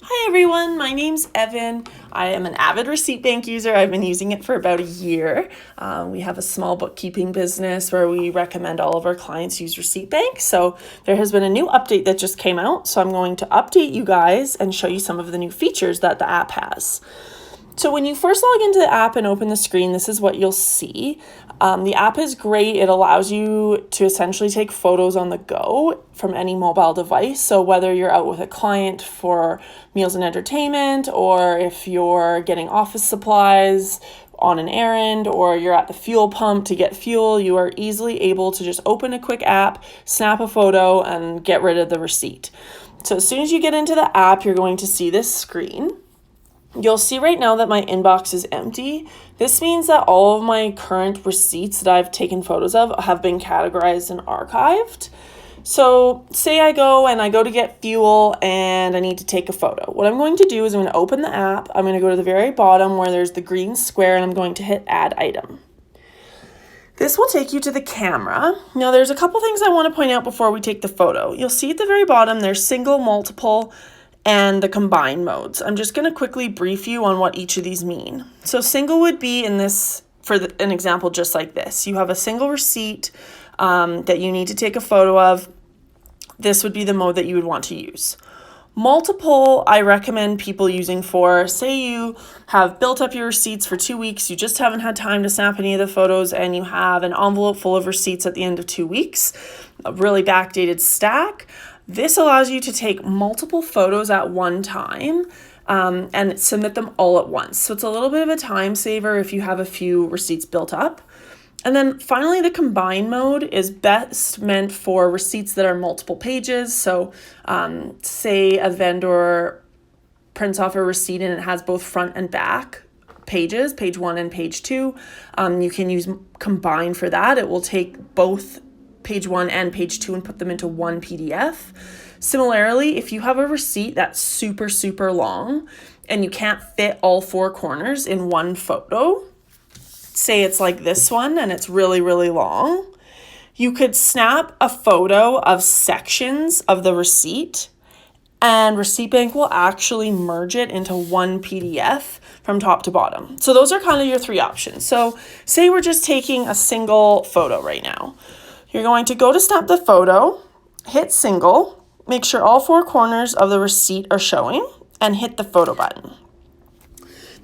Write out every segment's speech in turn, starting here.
Hi everyone, my name's Evan. I am an avid receipt bank user. I've been using it for about a year. We have a small bookkeeping business where we recommend all of our clients use receipt bank. So there has been a new update that just came out. So I'm going to update you guys and show you some of the new features that the app has. So when you first log into the app and open the screen, this is what you'll see. The app is great. It allows you to essentially take photos on the go from any mobile device. So whether you're out with a client for meals and entertainment, or if you're getting office supplies on an errand, or you're at the fuel pump to get fuel, you are easily able to just open a quick app, snap a photo, and get rid of the receipt. So as soon as you get into the app, you're going to see this screen. You'll see right now that my inbox is empty. This means that all of my current receipts that I've taken photos of have been categorized and archived. So say I go to get fuel and I need to take a photo. What I'm going to do is I'm going to open the app. I'm going to go to the very bottom where there's the green square and I'm going to hit add item. This will take you to the camera. Now there's a couple things I want to point out before we take the photo. You'll see at the very bottom there's single, multiple, and the combine modes. I'm just going to quickly brief you on what each of these mean. So single would be in this, an example just like this. You have a single receipt that you need to take a photo of. This would be the mode that you would want to use. Multiple, I recommend people using for, say you have built up your receipts for 2 weeks, you just haven't had time to snap any of the photos, and you have an envelope full of receipts at the end of 2 weeks, a really backdated stack. This allows you to take multiple photos at one time and submit them all at once. So it's a little bit of a time saver if you have a few receipts built up. And then finally, the combine mode is best meant for receipts that are multiple pages. So say a vendor prints off a receipt and it has both front and back pages, page 1 and page 2. You can use combine for that. It will take both page 1 and page 2 and put them into one PDF. Similarly, if you have a receipt that's super long and you can't fit all 4 corners in one photo, say it's like this one and it's really long, you could snap a photo of sections of the receipt and Receipt Bank will actually merge it into one PDF from top to bottom. So those are kind of your 3 options. So say we're just taking a single photo right now. You're going to go to snap the photo, hit single, make sure all 4 corners of the receipt are showing, and hit the photo button.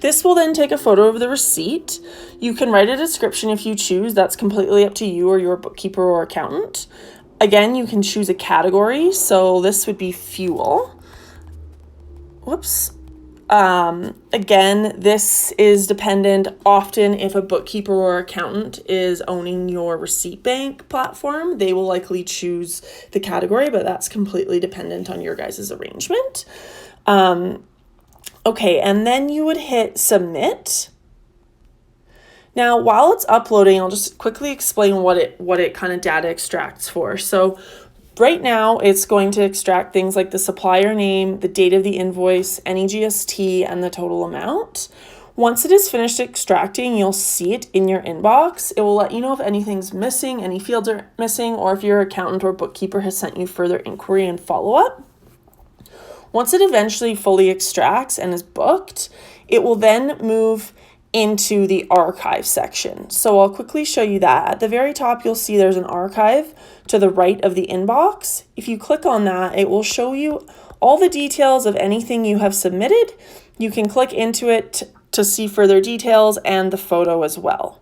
This will then take a photo of the receipt. You can write a description if you choose. That's completely up to you or your bookkeeper or accountant. Again, you can choose a category. So this would be fuel. Whoops. Again, this is dependent often if a bookkeeper or accountant is owning your receipt bank platform, they will likely choose the category, but that's completely dependent on your guys' arrangement. Okay, and then you would hit submit. Now, while it's uploading, I'll just quickly explain what it kind of data extracts for. So right now, it's going to extract things like the supplier name, the date of the invoice, any GST, and the total amount. Once it is finished extracting, you'll see it in your inbox. It will let you know if anything's missing, any fields are missing, or if your accountant or bookkeeper has sent you further inquiry and follow-up. Once it eventually fully extracts and is booked, it will then move into the archive section. So I'll quickly show you that. At the very top, you'll see there's an archive to the right of the inbox. If you click on that, it will show you all the details of anything you have submitted. You can click into it to see further details and the photo as well.